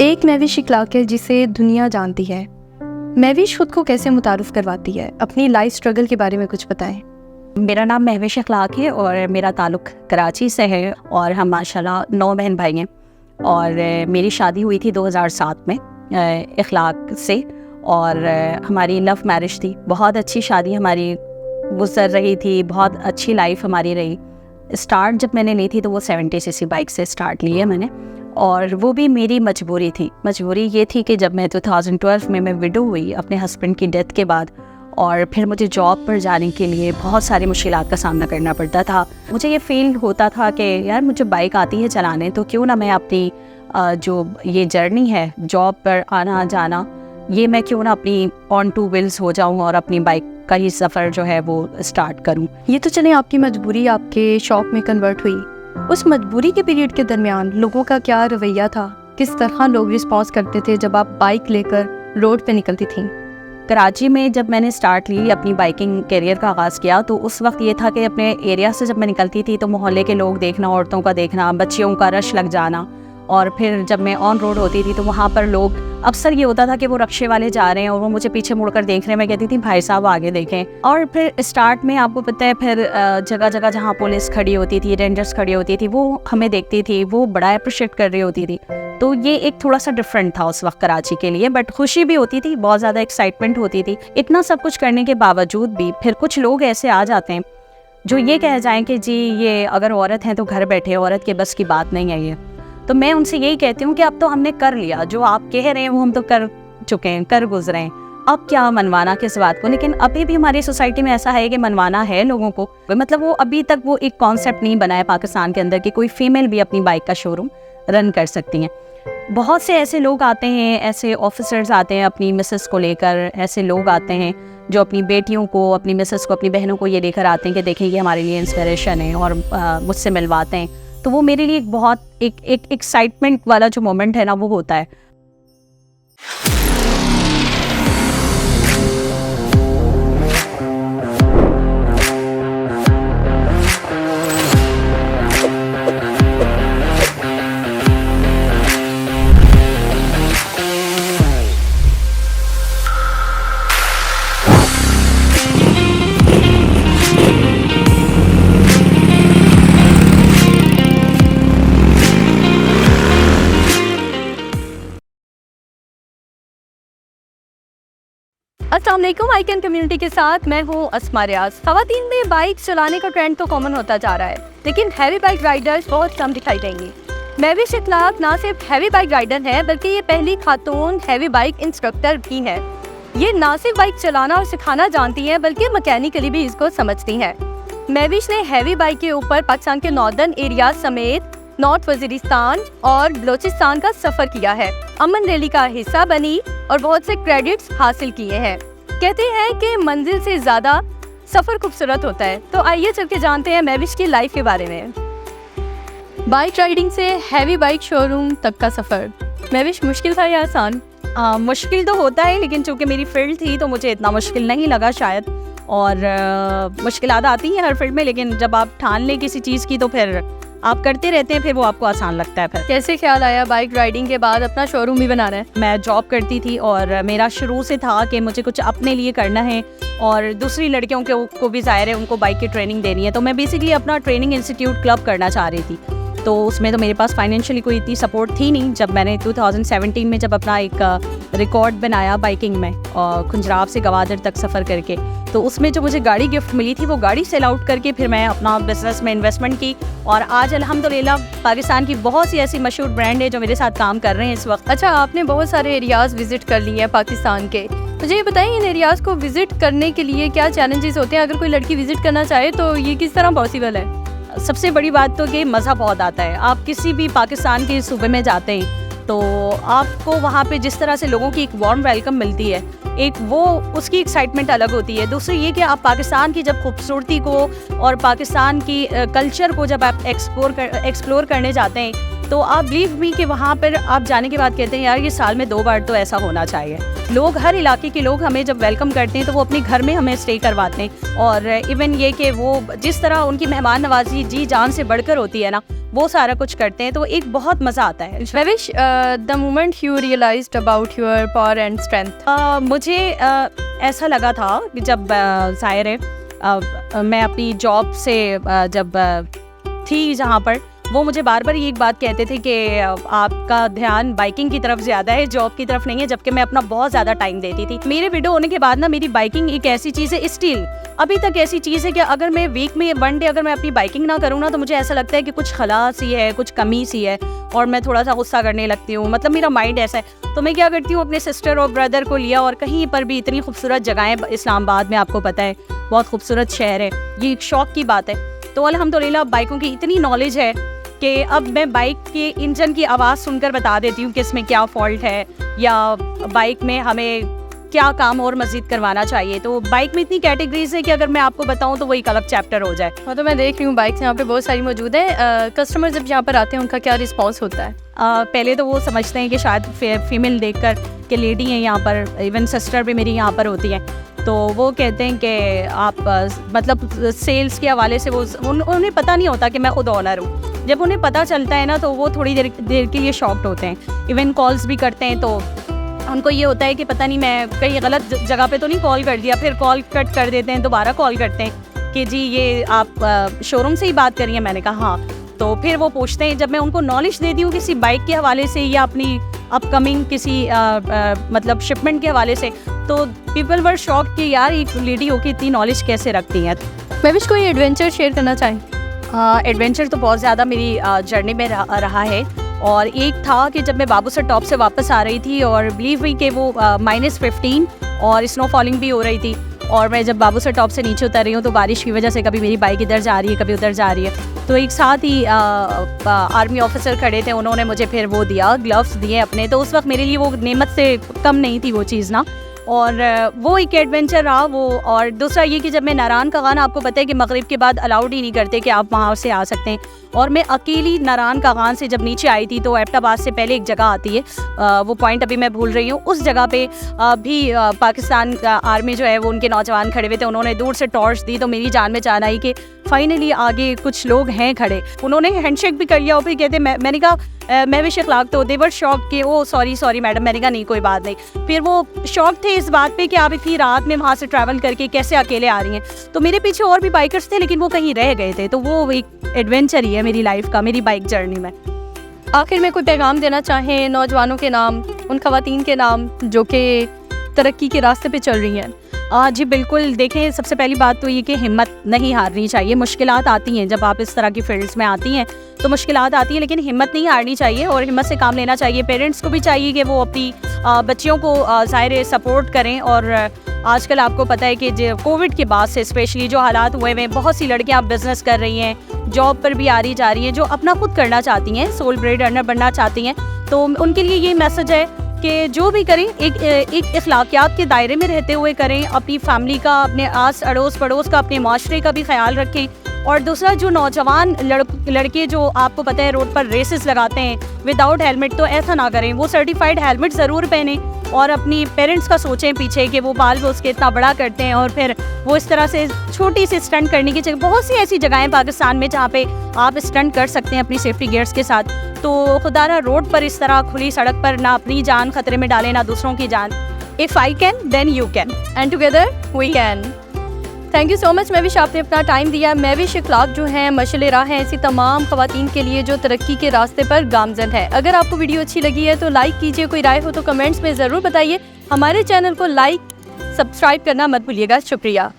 एक महविश इखलाक है जिसे दुनिया जानती है। महविश खुद को कैसे मुतारुफ करवाती है? अपनी लाइफ स्ट्रगल के बारे में कुछ बताएं। मेरा नाम महविश इखलाक है और मेरा ताल्लुक़ कराची से है और हम माशाल्लाह 9 बहन भाई हैं। और मेरी शादी हुई थी 2007 में इखलाक से और हमारी लव मैरिज थी। बहुत अच्छी शादी हमारी गुजर रही थी, बहुत अच्छी लाइफ हमारी रही। स्टार्ट जब मैंने ली थी तो वो 70 सीसी बाइक से स्टार्ट ली है मैंने, और वो भी मेरी मजबूरी थी। मजबूरी ये थी कि जब मैं 2012 में मैं विडो हुई अपने हस्बैंड की डेथ के बाद, और फिर मुझे जॉब पर जाने के लिए बहुत सारी मुश्किलात का सामना करना पड़ता था। मुझे ये फील होता था कि यार मुझे बाइक आती है चलाने, तो क्यों ना मैं अपनी जो ये जर्नी है जॉब पर आना जाना, ये मैं क्यों ना अपनी ऑन 2 व्हील्स हो जाऊं और अपनी बाइक का ही सफ़र जो है वो स्टार्ट करूं। ये तो चले आपकी मजबूरी आपके शौक में कन्वर्ट हुई। उस मजबूरी के पीरियड के दरमियान लोगों का क्या रवैया था? किस तरह लोग रिस्पॉन्स करते थे जब आप बाइक लेकर रोड पे निकलती थीं? कराची में जब मैंने स्टार्ट ली अपनी बाइकिंग करियर का आगाज़ किया, तो उस वक्त ये था कि अपने एरिया से जब मैं निकलती थी तो मोहल्ले के लोग देखना, औरतों का देखना, बच्चियों का रश लग जाना। और फिर जब मैं ऑन रोड होती थी तो वहाँ पर लोग, अक्सर ये होता था कि वो रक्शे वाले जा रहे हैं और वो मुझे पीछे मुड़कर देख रहे हैं। मैं कहती थी भाई साहब आगे देखें। और फिर स्टार्ट में आपको पता है फिर जगह जगह जहाँ पुलिस खड़ी होती थी, रेंजर्स खड़ी होती थी, वो हमें देखती थी, वो बड़ा अप्रिशिएट कर रही होती थी। तो ये एक थोड़ा सा डिफरेंट था उस वक्त कराची के लिए, बट खुशी भी होती थी, बहुत ज़्यादा एक्साइटमेंट होती थी। इतना सब कुछ करने के बावजूद भी फिर कुछ लोग ऐसे आ जाते हैं जो ये कह जाएं कि जी ये अगर औरत है तो घर बैठे, औरत के बस की बात नहीं है ये। तो मैं उनसे यही कहती हूँ कि अब तो हमने कर लिया, जो आप कह रहे हैं वो हम तो कर चुके हैं, कर गुजरे हैं, अब क्या मनवाना किस बात को। लेकिन अभी भी हमारी सोसाइटी में ऐसा है कि मनवाना है लोगों को, मतलब वो अभी तक वो एक कॉन्सेप्ट नहीं बना है पाकिस्तान के अंदर कि कोई फीमेल भी अपनी बाइक का शोरूम रन कर सकती हैं। बहुत से ऐसे लोग आते हैं, ऐसे ऑफिसर्स आते हैं अपनी मिसेस को लेकर, ऐसे लोग आते हैं जो अपनी बेटियों को, अपनी मिसेस को, अपनी बहनों को ये लेकर आते हैं कि देखें ये हमारे लिए इंस्पिरेशन है, और मुझसे मिलवाते हैं। तो वो मेरे लिए एक बहुत एक एक्साइटमेंट वाला जो मोमेंट है ना वो होता है। अस्सलाम वालेकुम, आइकन कम्युनिटी के साथ मैं हूँ अस्मा रियाज। ख़वातीन में बाइक चलाने का ट्रेंड तो कॉमन होता जा रहा है, लेकिन हैवी बाइक राइडर्स बहुत कम दिखाई देंगी। महविश इखलाक ना सिर्फ हैवी बाइक राइडर है, बल्कि ये पहली खातून हैवी बाइक इंस्ट्रक्टर भी है। ये ना सिर्फ बाइक चलाना और सिखाना जानती है, बल्कि मैकेनिकली भी इसको समझती है। महविश ने हैवी बाइक के ऊपर पाकिस्तान के नॉर्दर्न एरिया समेत नॉर्थ वजीरिस्तान और बलोचिस्तान का सफर किया है, अमन रैली का हिस्सा बनी और बहुत से क्रेडिट्स हासिल किए हैं। कहते हैं कि मंजिल से ज्यादा सफर खूबसूरत होता है। तो आइए चल के जानते हैं महविश की लाइफ के बारे में। बाइक राइडिंग से हैवी बाइक शोरूम तक का सफर, महविश मुश्किल था या आसान? मुश्किल तो होता है, लेकिन चूंकि मेरी फील्ड थी तो मुझे इतना मुश्किल नहीं लगा शायद। और मुश्किलात आती हैं हर फील्ड में, लेकिन जब आप ठान लें किसी चीज़ की तो फिर आप करते रहते हैं, फिर वो आपको आसान लगता है। फिर कैसे ख्याल आया बाइक राइडिंग के बाद अपना शोरूम भी बनाना है? मैं जॉब करती थी और मेरा शुरू से था कि मुझे कुछ अपने लिए करना है, और दूसरी लड़कियों को भी ज़ाहिर है उनको बाइक की ट्रेनिंग देनी है। तो मैं बेसिकली अपना ट्रेनिंग इंस्टीट्यूट क्लब करना चाह रही थी। तो उसमें तो मेरे पास फाइनेंशियली कोई इतनी सपोर्ट थी नहीं। जब मैंने 2017 में जब अपना एक रिकॉर्ड बनाया बाइकिंग में, और खुंजराब से गवादर तक सफ़र करके, तो उसमें जो मुझे गाड़ी गिफ्ट मिली थी वो गाड़ी सेल आउट करके फिर मैं अपना बिजनेस में इन्वेस्टमेंट की। और आज अल्हम्दुलिल्लाह पाकिस्तान की बहुत सी ऐसी मशहूर ब्रांड है जो मेरे साथ काम कर रहे हैं इस वक्त। अच्छा, आपने बहुत सारे एरियाज़ विजिट कर लिए हैं पाकिस्तान के, मुझे ये बताइए इन एरियाज़ को विजिट करने के लिए क्या चैलेंजेस होते हैं? अगर कोई लड़की विजिट करना चाहे तो ये किस तरह पॉसिबल है? सबसे बड़ी बात तो कि मज़ा बहुत आता है। आप किसी भी पाकिस्तान के सूबे में जाते हैं तो आपको वहाँ पे जिस तरह से लोगों की एक वार्म वेलकम मिलती है, एक वो उसकी एक्साइटमेंट अलग होती है। दूसरी ये कि आप पाकिस्तान की जब खूबसूरती को और पाकिस्तान की कल्चर को जब आप एक्सप्लोर करने जाते हैं तो आप बिलीव मी कि वहाँ पर आप जाने के बाद कहते हैं यार ये साल में 2 बार तो ऐसा होना चाहिए। लोग, हर इलाके के लोग हमें जब वेलकम करते हैं तो वो अपने घर में हमें स्टे करवाते हैं। और इवन ये कि वो जिस तरह उनकी मेहमान नवाजी जी जान से बढ़कर होती है ना, वो सारा कुछ करते हैं, तो एक बहुत मज़ा आता है। Mavish, the moment you realized about your power and strength? मुझे ऐसा लगा था कि जब ज़ाहिर है मैं अपनी जॉब से जब थी जहाँ पर, वो मुझे बार बार ये एक बात कहते थे कि आपका ध्यान बाइकिंग की तरफ ज़्यादा है, जॉब की तरफ नहीं है, जबकि मैं अपना बहुत ज़्यादा टाइम देती थी। मेरे विडो होने के बाद ना मेरी बाइकिंग एक ऐसी चीज़ है, स्टिल अभी तक ऐसी चीज़ है कि अगर मैं वीक में 1 डे अगर मैं अपनी बाइकिंग ना करूँ ना, तो मुझे ऐसा लगता है कि कुछ खला सी है, कुछ कमी सी है, और मैं थोड़ा सा गुस्सा करने लगती हूँ। मतलब मेरा माइंड ऐसा है। तो मैं क्या करती हूँ, अपने सिस्टर और ब्रदर को लिया, और कहीं पर भी इतनी खूबसूरत जगहें इस्लामाबाद में, आपको पता है बहुत खूबसूरत शहर है, ये एक शौक की बात है। तो अल्हम्दुलिल्लाह बाइकों की इतनी नॉलेज है कि अब मैं बाइक के इंजन की आवाज़ सुनकर बता देती हूँ कि इसमें क्या फॉल्ट है, या बाइक में हमें क्या काम और मज़ीद करवाना चाहिए। तो बाइक में इतनी कैटेगरीज है कि अगर मैं आपको बताऊँ तो वो एक अलग चैप्टर हो जाए। हाँ, तो मैं देख रही हूँ बाइक्स यहाँ पे बहुत सारी मौजूद है। कस्टमर जब यहाँ पर आते हैं उनका क्या रिस्पॉन्स होता है? पहले तो वो समझते हैं कि शायद फीमेल देखकर कि लेडी हैं यहाँ पर, इवन सिस्टर भी मेरी यहाँ पर होती हैं, तो वो कहते हैं कि आप मतलब सेल्स के हवाले से वो उन्हें पता नहीं होता कि मैं खुद ऑनर हूँ। जब उन्हें पता चलता है ना, तो वो थोड़ी देर के लिए शॉक्ड होते हैं। इवन कॉल्स भी करते हैं तो उनको ये होता है कि पता नहीं मैं कहीं गलत जगह पे तो नहीं कॉल कर दिया, फिर कॉल कट कर देते हैं, दोबारा कॉल करते हैं कि जी ये आप शोरूम से ही बात करिए। मैंने कहा हाँ। तो फिर वो पूछते हैं, जब मैं उनको नॉलेज देती हूँ किसी बाइक के हवाले से या अपनी अपकमिंग किसी मतलब शिपमेंट के हवाले से, तो पीपल वर शॉक्ड कि यार एक लेडी होकर इतनी नॉलेज कैसे रखती हैं। Mavish, कोई एडवेंचर शेयर करना चाहें? एडवेंचर तो बहुत ज़्यादा मेरी जर्नी में रहा है, और एक था कि जब मैं बाबूसर टॉप से वापस आ रही थी, और बिलीव हुई कि वो -15 और स्नो फॉलिंग भी हो रही थी, और मैं जब बाबूसर टॉप से नीचे उतर रही हूँ तो बारिश की वजह से कभी मेरी बाइक इधर जा रही है, कभी उधर जा रही है। तो एक साथ ही आर्मी ऑफिसर खड़े थे, उन्होंने मुझे फिर वो दिया, ग्लव्स दिए अपने। तो उस वक्त मेरे लिए वो नेमत से कम नहीं थी वो चीज़ ना, और वो एक एडवेंचर रहा वो। और दूसरा ये कि जब मैं नारान कागान, आपको पता है कि मगरिब के बाद अलाउड ही नहीं करते कि आप वहाँ से आ सकते हैं, और मैं अकेली नारान कागान से जब नीचे आई थी, तो एबटाबाद से पहले एक जगह आती है, वो पॉइंट अभी मैं भूल रही हूँ, उस जगह पे भी पाकिस्तान आर्मी जो है वो उनके नौजवान खड़े हुए थे। उन्होंने दूर से टॉर्च दी, तो मेरी जान में जान आई कि फाइनली आगे कुछ लोग हैं खड़े। उन्होंने हैंडशेक भी कर लिया, और फिर कहते मैंने कहा Mavish अखलाक, तो देवर शॉक के ओ सॉरी मैडम। मैंने कहा नहीं कोई बात नहीं। फिर वो शौक थे इस बात पे कि आप इतनी रात में वहाँ से ट्रैवल करके कैसे अकेले आ रही हैं। तो मेरे पीछे और भी बाइकर्स थे, लेकिन वो कहीं रह गए थे। तो वो एक एडवेंचर ही है मेरी लाइफ का, मेरी बाइक जर्नी में। आखिर में कोई पैगाम देना चाहें नौजवानों के नाम, उन खवातीन के नाम जो कि तरक्की के रास्ते पे चल रही हैं? जी बिल्कुल। देखें, सबसे पहली बात तो ये कि हिम्मत नहीं हारनी चाहिए। मुश्किलात आती हैं, जब आप इस तरह की फील्ड्स में आती हैं तो मुश्किलात आती हैं, लेकिन हिम्मत नहीं हारनी चाहिए और हिम्मत से काम लेना चाहिए। पेरेंट्स को भी चाहिए कि वो अपनी बच्चियों को ज़ाहिर सपोर्ट करें। और आजकल आपको पता है कि कोविड के बाद से स्पेशली जो हालात हुए हैं, बहुत सी लड़कियाँ बिज़नेस कर रही हैं, जॉब पर भी आ रही जा रही हैं, जो अपना खुद करना चाहती हैं, सोल ब्रेड अर्नर बनना चाहती हैं। तो उनके लिए ये मैसेज है कि जो भी करें एक इखलाकियात के दायरे में रहते हुए करें, अपनी फैमिली का, अपने आस अड़ोस पड़ोस का, अपने माशरे का भी ख्याल रखें। और दूसरा, जो नौजवान लड़के जो आपको पता है रोड पर रेसेस लगाते हैं विदाउट हेलमेट, तो ऐसा ना करें। वो सर्टिफाइड हेलमेट ज़रूर पहने और अपनी पेरेंट्स का सोचें पीछे कि वो बाल वो उसके इतना बड़ा करते हैं और फिर वो इस तरह से छोटी सी स्टंट करने की जगह, बहुत सी ऐसी जगहें पाकिस्तान में जहाँ पे आप स्टंट कर सकते हैं अपनी सेफ्टी गियर्स के साथ। तो खुदारा रोड पर इस तरह खुली सड़क पर ना अपनी जान खतरे में डालें, ना दूसरों की जान। If I can then you can, and together we can. Thank you so much Mavish, आपने अपना टाइम दिया। मैविश अखलाक जो हैं मशाल राह हैं ऐसी तमाम खवातीन के लिए जो तरक्की के रास्ते पर गामजन है। अगर आपको वीडियो अच्छी लगी है तो लाइक कीजिए, कोई राय हो तो कमेंट्स में ज़रूर बताइए। हमारे चैनल को लाइक सब्सक्राइब करना मत भूलिएगा। शुक्रिया।